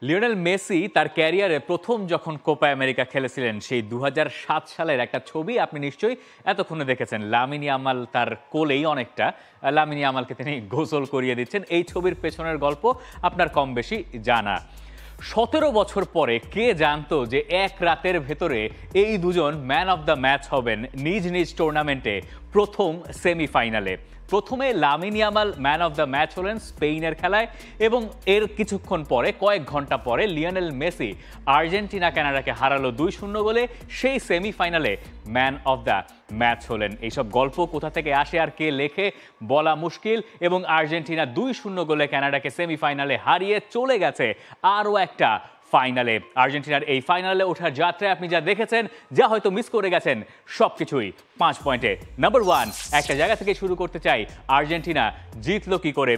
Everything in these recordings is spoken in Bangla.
লিওনেল মেসি তার ক্যারিয়ারে প্রথম যখন কোপা আমেরিকা খেলেছিলেন সেই ২০০৭ সালের একটা ছবি আপনি নিশ্চয়ই এতক্ষণে দেখেছেন। লামিন ইয়ামাল তার কোলেই অনেকটা লামিন ইয়ামালকে তিনি গোসল করিয়ে দিচ্ছেন। এই ছবির পেছনের গল্প আপনার কম বেশি জানা। ১৭ বছর পরে কে জানতো যে এক রাতের ভেতরে এই দুজন ম্যান অফ দ্য ম্যাচ হবেন নিজ নিজ টুর্নামেন্টে প্রথম সেমিফাইনালে। প্রথমে Lamine Yamal man of the match হলেন স্পেনের খেলায়, এবং এর কিছুক্ষণ পরে কয়েক ঘন্টা পরে লিওনেল মেসি আর্জেন্টিনা কানাডাকে হারালো ২-০ গোলে। সেই সেমিফাইনালে ম্যান অফ দ্য ম্যাচ হলেন। এইসব গল্প কোথা থেকে আসে আর কে লেখে বলা মুশকিল, এবং আর্জেন্টিনা ২-০ গোলে কানাডাকে সেমিফাইনালে হারিয়ে চলে গেছে আরও একটা ফাইনালে। আর্জেন্টিনার এই ফাইনালে ওঠার যাত্রায় আপনি যা দেখেছেন, যা হয়তো মিস করে গেছেন, সবকিছুই 5 পয়েন্টে। নাম্বার 1, একটা জায়গা থেকে শুরু করতে চাই, আর্জেন্টিনা জিতলো কি করে।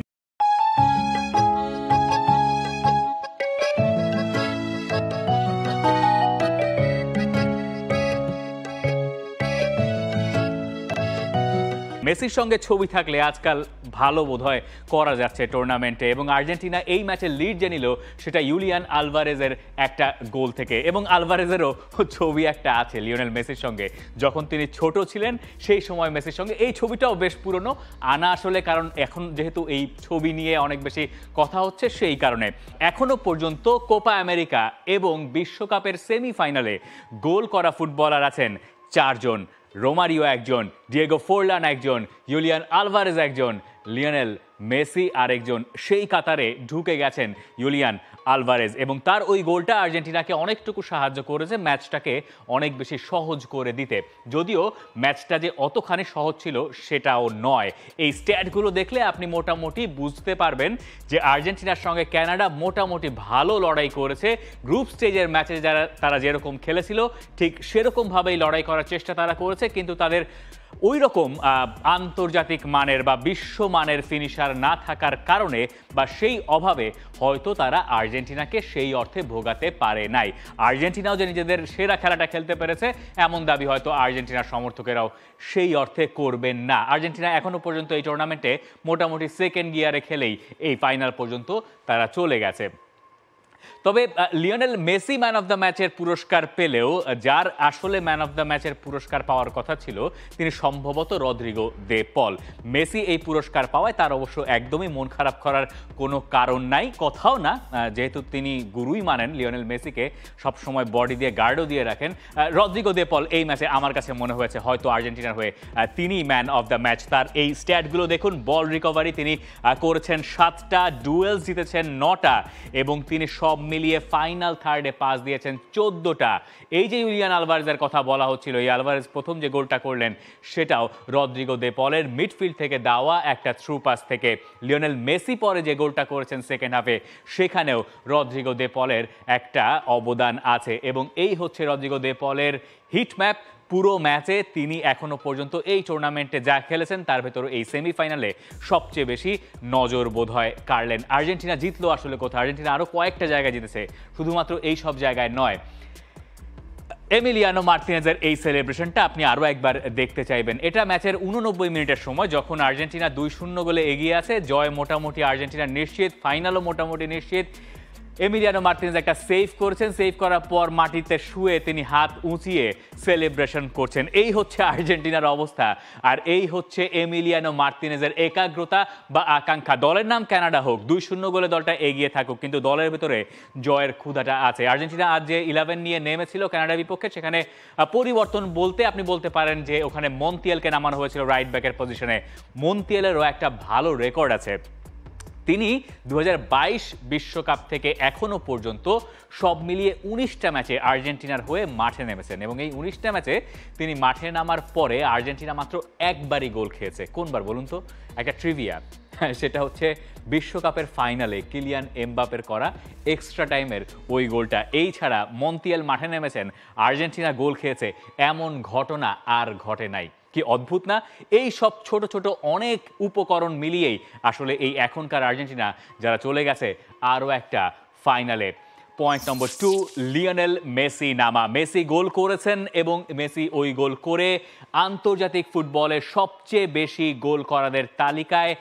মেসির সঙ্গে ছবি থাকলে আজকাল ভালো বোধহয় করা যাচ্ছে টুর্নামেন্টে, এবং আর্জেন্টিনা এই ম্যাচে লিড যে নিল সেটা ইউলিয়ান আলভারেজের একটা গোল থেকে। এবং আলভারেজেরও ছবি একটা আছে লিওনেল মেসির সঙ্গে, যখন তিনি ছোট ছিলেন সেই সময় মেসির সঙ্গে। এই ছবিটাও বেশ পুরনো, আনা আসলে কারণ এখন যেহেতু এই ছবি নিয়ে অনেক বেশি কথা হচ্ছে সেই কারণে। এখনো পর্যন্ত কোপা আমেরিকা এবং বিশ্বকাপের সেমিফাইনালে গোল করা ফুটবলার আছেন 4 জন। রোমারিও একজন, ডিয়েগো ফোরলান একজন, ইউলিয়ান আলভারেজ একজন, লিওনেল মেসি আরেকজন। সেই কাতারে ঢুকে গেছেন ইউলিয়ান আলভারেজ, এবং তার ওই গোলটা আর্জেন্টিনাকে অনেকটুকু সাহায্য করেছে ম্যাচটাকে অনেক বেশি সহজ করে দিতে। যদিও ম্যাচটা যে অতখানি সহজ ছিল সেটাও নয়। এই স্ট্যাটগুলো দেখলে আপনি মোটামুটি বুঝতে পারবেন যে আর্জেন্টিনার সঙ্গে কানাডা মোটামুটি ভালো লড়াই করেছে। গ্রুপ স্টেজের ম্যাচে তারা যেরকম খেলেছিল ঠিক সেরকমভাবেই লড়াই করার চেষ্টা তারা করেছে, কিন্তু তাদের ওই রকম আন্তর্জাতিক মানের বা বিশ্বমানের ফিনিশার না থাকার কারণে বা সেই অভাবে হয়তো তারা আর্জেন্টিনাকে সেই অর্থে ভোগাতে পারে নাই। আর্জেন্টিনাও যে নিজেদের সেরা খেলাটা খেলতে পেরেছে এমন দাবি হয়তো আর্জেন্টিনার সমর্থকেরাও সেই অর্থে করবেন না। আর্জেন্টিনা এখনো পর্যন্ত এই টুর্নামেন্টে মোটামুটি সেকেন্ড গিয়ারে খেলেই এই ফাইনাল পর্যন্ত তারা চলে গেছে। তবে Lionel Messi man of the ম্যাচের পুরস্কার পেলেও যার আসলে ম্যান অফ দ্য ম্যাচের পুরস্কার পাওয়ার কথা ছিল তিনি সম্ভবত রদ্রিগো দে পল। মেসি এই পুরস্কার পাওয়ায় তার অবশ্য একদমই মন খারাপ করার কোনো কারণ নাই, কথাও না, যেহেতু তিনি গুরুই মানেন লিওনেল মেসিকে, সবসময় বডি দিয়ে গার্ডও দিয়ে রাখেন। রদ্রিগো দে পল এই ম্যাচে আমার কাছে মনে হয়েছে হয়তো আর্জেন্টিনার হয়ে তিনি ম্যান অফ দ্য ম্যাচ। তার এই স্ট্যাটগুলো দেখুন, বল রিকভারি তিনি করেছেন 7টা, ডুয়েলস জিতেছেন 9টা, এবং তিনি সব মিলিয়ে ফাইনাল থার্ডে পাস দিয়েছেন 14টা। এই যে ইউলিয়ান আলভারেজের কথা বলা হচ্ছিল, এই আলভারেজ প্রথম যে গোলটা করলেন সেটাও রদ্রিগো দে পলের মিডফিল্ড থেকে দেওয়া একটা থ্রু পাস থেকে। লিওনেল মেসি পরে যে গোলটা করেছেন সেকেন্ড হাফে, সেখানেও রদ্রিগো দে পলের একটা অবদান আছে, এবং এই হচ্ছে রদ্রিগো দে পলের হিট ম্যাপ। পুরো ম্যাচে তিনি এখনো পর্যন্ত এই টুর্নামেন্টে যা খেলেছেন তার ভেতর এই সেমিফাইনালে সবচেয়ে বেশি নজর বোধহয় কাড়লেন। আর্জেন্টিনা জিতলো আসলে কোথায়? আর্জেন্টিনা আরও কয়েকটা জায়গায় জিতেছে, শুধুমাত্র এই সব জায়গায় নয়। এমিলিয়ানো মার্তিনেজের এই সেলিব্রেশনটা আপনি আরও একবার দেখতে চাইবেন। এটা ম্যাচের 89 মিনিটের সময়, যখন আর্জেন্টিনা 2-0 গোলে এগিয়ে আছে, জয় মোটামুটি আর্জেন্টিনা নিশ্চিত, ফাইনালও মোটামুটি নিশ্চিত। এমিলিয়ানো মার্তিনেজ একটা সেভ করেছেন, সেভ করার পর মাটিতে শুয়ে তিনি হাত উঁচিয়ে সেলিব্রেশন করছেন। এই হচ্ছে আর্জেন্টিনার অবস্থা, আর এই হচ্ছে এমিলিয়ানো মার্তিনেজের একাগ্রতা বা আকাঙ্ক্ষা। দলের নাম কানাডা হোক, 2-0 গোলে দলটা এগিয়ে থাকুক, কিন্তু দলের ভেতরে জয়ের ক্ষুধাটা আছে। আর্জেন্টিনা আজ যে 11 নিয়ে নেমেছিল কানাডার বিপক্ষে, সেখানে পরিবর্তন বলতে আপনি বলতে পারেন যে ওখানে মন্তিয়ালকে নামানো হয়েছিল রাইট ব্যাকের পজিশনে। মন্তিয়ালেরও একটা ভালো রেকর্ড আছে। তিনি 2022 বিশ্বকাপ থেকে এখনো পর্যন্ত সব মিলিয়ে 19টা ম্যাচে আর্জেন্টিনার হয়ে মাঠে নেমেছেন, এবং এই 19টা ম্যাচে তিনি মাঠে নামার পরে আর্জেন্টিনা মাত্র একবারই গোল খেয়েছে। কোনবার বলুন তো? একটা ট্রিভিয়া, সেটা হচ্ছে বিশ্বকাপের ফাইনালে কিলিয়ান এমবাপের করা এক্সট্রা টাইমের ওই গোলটা। এই ছাড়া মন্তিয়াল মাঠে নেমেছেন, আর্জেন্টিনা গোল খেয়েছে, এমন ঘটনা আর ঘটে নাই। কি অদ্ভুত না? এই সব ছোট ছোট অনেক উপকরণ মিলিয়েই আসলে এই এখনকার আর্জেন্টিনা যারা চলে গেছে আরও একটা ফাইনালে। পয়েন্ট নম্বর 2, লিওনেল মেসি নামা। মেসি গোল করেছেন, এবং মেসি ওই গোল করে আন্তর্জাতিক ফুটবলের সবচেয়ে বেশি গোল করাদের তালিকায়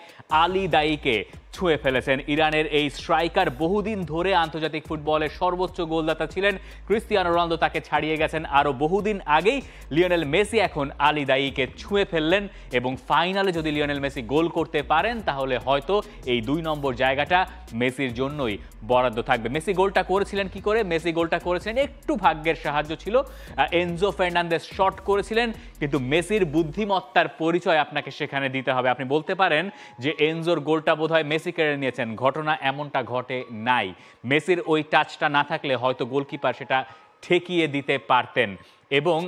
আলী দায়ীকে ছুঁয়ে ফেলেছেন। ইরানের এই স্ট্রাইকার বহুদিন ধরে আন্তর্জাতিক ফুটবলের সর্বোচ্চ গোলদাতা ছিলেন। ক্রিস্টিয়ানো রোনালদো তাকে ছাড়িয়ে গেছেন আরও বহুদিন আগেই। লিওনেল মেসি এখন আলী দায়ীকে ছুঁয়ে ফেললেন এবং ফাইনালে যদি লিওনেল মেসি গোল করতে পারেন তাহলে হয়তো এই 2 নম্বর জায়গাটা মেসির জন্যই বরাদ্দ থাকবে। মেসি গোলটা করেছিলেন কি করে? মেসি গোলটা করেছিলেন একটু ভাগ্যের সাহায্য ছিল। এনজো ফার্নান্দেজ শট করেছিলেন, কিন্তু মেসির বুদ্ধিমত্তার পরিচয় আপনাকে সেখানে দিতে হবে। আপনি বলতে পারেন যে এনজোর গোলটা বোধহয় মেসি কেড়ে নিয়েছেন, ঘটনা এমনটা ঘটে নাই। মেসির ওই টাচটা না থাকলে হয়তো গোলকিপার সেটা ঠেকিয়ে দিতে পারতেন এবং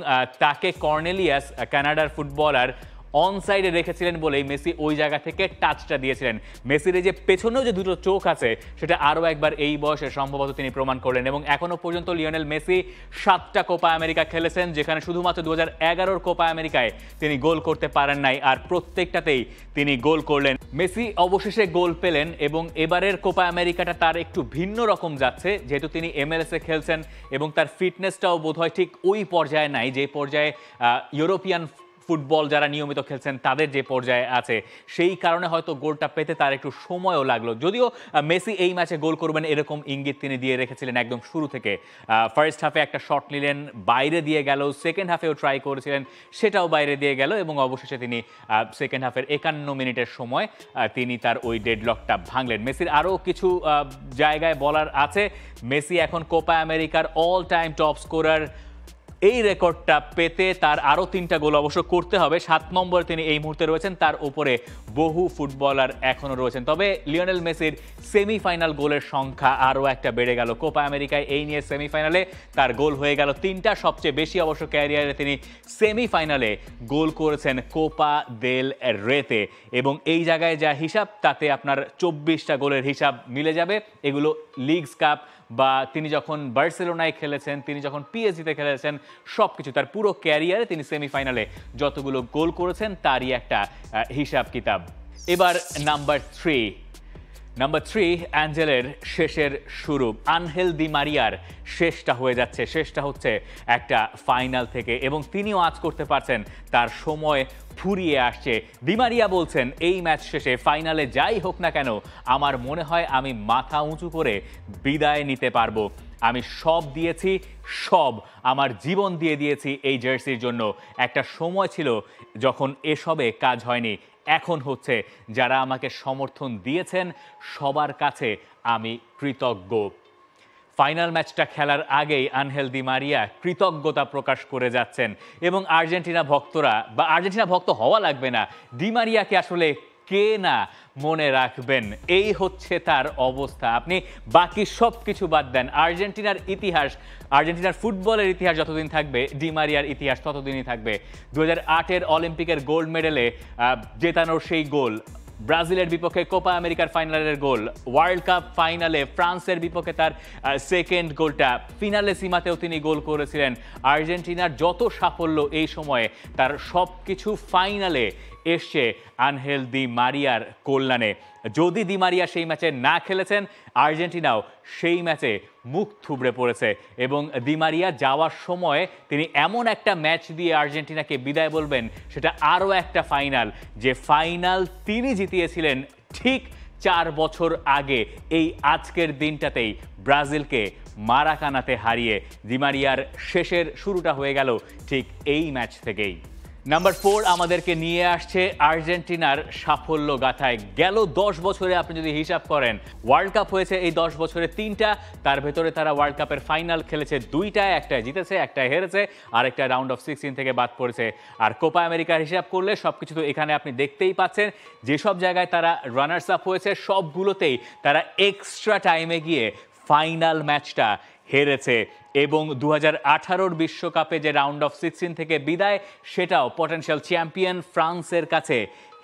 তাকে কর্নেলিয়াস কানাডার ফুটবলার অন সাইডে রেখেছিলেন বলেই মেসি ওই জায়গা থেকে টাচটা দিয়েছিলেন। মেসির এই যে পেছনেও যে দুটো চোখ আছে সেটা আরও একবার এই বয়সে সম্ভবত তিনি প্রমাণ করলেন। এবং এখনও পর্যন্ত লিওনেল মেসি 7টা কোপা আমেরিকা খেলেছেন, যেখানে শুধুমাত্র 2011 কোপা আমেরিকায় তিনি গোল করতে পারেন নাই, আর প্রত্যেকটাতেই তিনি গোল করলেন। মেসি অবশেষে গোল পেলেন এবং এবারের কোপা আমেরিকাটা তার একটু ভিন্ন রকম যাচ্ছে, যেহেতু তিনি MLS-এ খেলছেন এবং তার ফিটনেসটাও বোধহয় ঠিক ওই পর্যায়ে নাই যে পর্যায়ে ইউরোপিয়ান ফুটবল যারা নিয়মিত খেলছেন তাদের যে পর্যায়ে আছে। সেই কারণে হয়তো গোলটা পেতে তার একটু সময়ও লাগলো। যদিও মেসি এই ম্যাচে গোল করবেন এরকম ইঙ্গিত তিনি দিয়ে রেখেছিলেন একদম শুরু থেকে। ফার্স্ট হাফে একটা শট নিলেন, বাইরে দিয়ে গেল। সেকেন্ড হাফেও ট্রাই করেছিলেন, সেটাও বাইরে দিয়ে গেল এবং অবশেষে তিনি সেকেন্ড হাফের 51 মিনিটের সময় তিনি তার ওই ডেডলকটা ভাঙলেন। মেসির আরও কিছু জায়গায় বলার আছে। মেসি এখন কোপা আমেরিকার অল টাইম টপ স্কোরার। এই রেকর্ডটা পেতে তার আরও 3টা গোল অবশ্য করতে হবে। 7 নম্বরে তিনি এই মুহূর্তে রয়েছেন, তার উপরে বহু ফুটবলার এখনও রয়েছেন। তবে লিওনেল মেসির সেমিফাইনাল গোলের সংখ্যা আরও একটা বেড়ে গেল কোপা আমেরিকায়। এই নিয়ে সেমিফাইনালে তার গোল হয়ে গেল 3টা। সবচেয়ে বেশি অবশ্য ক্যারিয়ারে তিনি সেমিফাইনালে গোল করেছেন কোপা দেল রেতে এবং এই জায়গায় যা হিসাব তাতে আপনার 24টা গোলের হিসাব মিলে যাবে। এগুলো লিগস কাপ বা তিনি যখন বার্সেলোনায় খেলেছেন, তিনি যখন পিএসজিতে খেলেছেন, সব কিছু তার পুরো ক্যারিয়ারে তিনি সেমিফাইনালে যতগুলো গোল করেছেন তারই একটা হিসাব কিতাব। এবার নাম্বার 3 অ্যাঞ্জেলের শেষের শুরু। আনহেল দি মারিয়ার শেষটা হয়ে যাচ্ছে, শেষটা হচ্ছে একটা ফাইনাল থেকে এবং তিনিও আজ করতে পারছেন। তার সময় ফুরিয়ে আসছে। দি মারিয়া বলছেন এই ম্যাচ শেষে ফাইনালে যাই হোক না কেন আমার মনে হয় আমি মাথা উঁচু করে বিদায় নিতে পারবো। আমি সব দিয়েছি, সব আমার জীবন দিয়ে দিয়েছি এই জার্সির জন্য। একটা সময় ছিল যখন এসবে কাজ হয়নি, এখন হচ্ছে। যারা আমাকে সমর্থন দিয়েছেন সবার কাছে আমি কৃতজ্ঞ। ফাইনাল ম্যাচটা খেলার আগেই আনহেল দি মারিয়া কৃতজ্ঞতা প্রকাশ করে যাচ্ছেন এবং আর্জেন্টিনা ভক্তরা বা আর্জেন্টিনা ভক্ত হওয়া লাগবে না, দি মারিয়াকে আসলে কে না মনে রাখবেন। এই হচ্ছে তার অবস্থা। আপনি বাকি সব কিছু বাদ দেন, আর্জেন্টিনার ইতিহাস, আর্জেন্টিনার ফুটবলের ইতিহাস যতদিন থাকবে ডি মারিয়ার ইতিহাস ততদিনই থাকবে। 2008-এর অলিম্পিকের গোল্ড মেডেলে জেতানোর সেই গোল, ব্রাজিলের বিপক্ষে কোপা আমেরিকার ফাইনালের গোল, ওয়ার্ল্ড কাপ ফাইনালে ফ্রান্সের বিপক্ষে তার সেকেন্ড গোলটা, ফিনালে সীমাতেও তিনি গোল করেছিলেন। আর্জেন্টিনার যত সাফল্য এই সময়ে তার সব কিছু ফাইনালে এসছে আনহেল দি মারিয়ার কল্যাণে। যদি দি মারিয়া সেই ম্যাচে না খেলেছেন, আর্জেন্টিনাও সেই ম্যাচে মুখ থুবড়ে পড়েছে এবং দি মারিয়া যাওয়ার সময় তিনি এমন একটা ম্যাচ দিয়ে আর্জেন্টিনাকে বিদায় বলবেন, সেটা আরও একটা ফাইনাল, যে ফাইনাল তিনি জিতিয়েছিলেন ঠিক 4 বছর আগে এই আজকের দিনটাতেই ব্রাজিলকে মারাকানাতে হারিয়ে। দি মারিয়ার শেষের শুরুটা হয়ে গেল ঠিক এই ম্যাচ থেকেই। নাম্বার 4 আমাদেরকে নিয়ে আসছে আর্জেন্টিনার সাফল্য গাথায়। গেল 10 বছরে আপনি যদি হিসাব করেন, ওয়ার্ল্ড কাপ হয়েছে এই 10 বছরে 3টা, তার ভেতরে তারা ওয়ার্ল্ড কাপের ফাইনাল খেলেছে 2টায়, একটায় জিতেছে, একটায় হেরেছে, আর একটা রাউন্ড অফ 16 থেকে বাদ পড়েছে। আর কোপা আমেরিকার হিসাব করলে সব কিছু তো এখানে আপনি দেখতেই পাচ্ছেন। যেসব জায়গায় তারা রানার্স আপ হয়েছে সবগুলোতেই তারা এক্সট্রা টাইমে গিয়ে ফাইনাল ম্যাচটা হেরেছে এবং 2018-র বিশ্বকাপে যে রাউন্ড অফ 16 থেকে বিদায়, সেটাও পটেনশিয়াল চ্যাম্পিয়ন ফ্রান্সের কাছে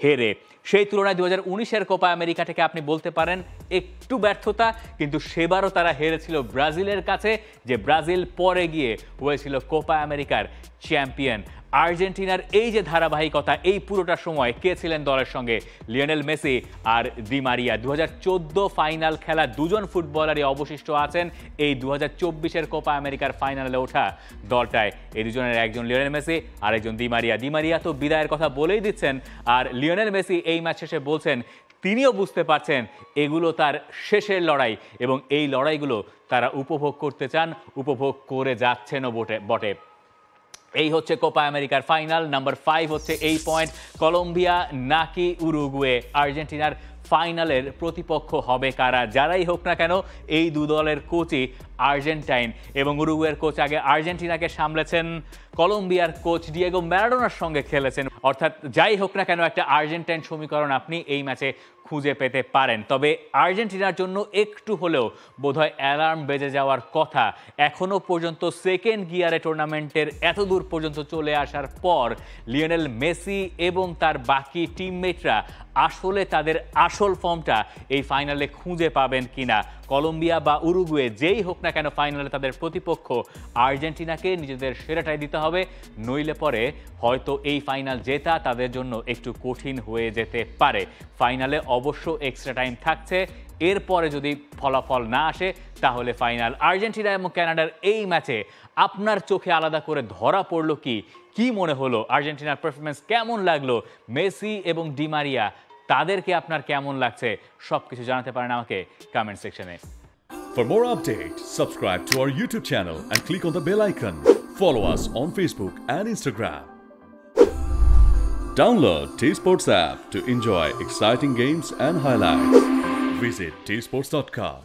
হেরে। সেই তুলনায় 2019-এর কোপা আমেরিকা থেকে আপনি বলতে পারেন একটু ব্যর্থতা, কিন্তু সেবারও তারা হেরেছিল ব্রাজিলের কাছে, যে ব্রাজিল পরে গিয়ে হয়েছিল কোপা আমেরিকার চ্যাম্পিয়ন। আর্জেন্টিনার এই যে ধারাবাহিকতা, এই পুরোটা সময় কে ছিলেন দলের সঙ্গে? লিওনেল মেসি আর দি মারিয়া। 2014 ফাইনাল খেলা দুজন ফুটবলারই অবশিষ্ট আছেন এই 2024-এর কোপা আমেরিকার ফাইনালে ওঠা দলটায়। এই দুজনের একজন লিওনেল মেসি আর একজন দি মারিয়া। দি মারিয়া তো বিদায়ের কথা বলেই দিচ্ছেন, আর লিওনেল মেসি এই ম্যাচ শেষে বলছেন তিনিও বুঝতে পারছেন এগুলো তার শেষের লড়াই এবং এই লড়াইগুলো তারা উপভোগ করতে চান, উপভোগ করে যাচ্ছেনও বটে। এই হচ্ছে কোপা আমেরিকার ফাইনাল। নাম্বার 5 হচ্ছে এই পয়েন্ট। কলম্বিয়া নাকি উরুগুয়ে, আর্জেন্টিনার ফাইনালের প্রতিপক্ষ হবে কারা? যারাই হোক না কেন এই দু দলের কোচই আর্জেন্টাইন এবং উরুগুয়ের কোচ আগে আর্জেন্টিনাকে সামলেছেন, কলম্বিয়ার কোচ ডিয়েগো ম্যারাডোনার সঙ্গে খেলেছেন। অর্থাৎ যাই হোক না কেন একটা আর্জেন্টাইন সমীকরণ আপনি এই ম্যাচে খুঁজে পেতে পারেন। তবে আর্জেন্টিনার জন্য একটু হলেও বোধহয় অ্যালার্ম বেজে যাওয়ার কথা। এখনও পর্যন্ত সেকেন্ড গিয়ারে টুর্নামেন্টের এত দূর পর্যন্ত চলে আসার পর লিওনেল মেসি এবং তার বাকি টিমমেটরা আসলে তাদের আসল ফর্মটা এই ফাইনালে খুঁজে পাবেন কিনা। কলম্বিয়া বা উরুগুয়ে যেই হোক না কেন ফাইনালে তাদের প্রতিপক্ষ আর্জেন্টিনাকে নিজেদের সেরাটাই দিতে হবে, নইলে পরে হয়তো এই ফাইনাল জেতা তাদের জন্য একটু কঠিন হয়ে যেতে পারে। ফাইনালে অবশ্য এক্সট্রা টাইম থাকছে, এরপরে যদি ফলাফল না আসে তাহলে ফাইনাল। আর্জেন্টিনা এবং কানাডার এই ম্যাচে আপনার চোখে আলাদা করে ধরা পড়লো কি মনে হলো? আর্জেন্টিনার পারফরমেন্স কেমন লাগলো? মেসি এবং ডি মারিয়া তাদেরকে আপনার কেমন লাগছে? সবকিছু জানাতে পারেন আমাকে কমেন্ট সেকশনে। For more updates, subscribe to our YouTube channel and click on the bell icon. Follow us on Facebook and Instagram. Download T-Sports app to enjoy exciting games and highlights. Visit tsports.com.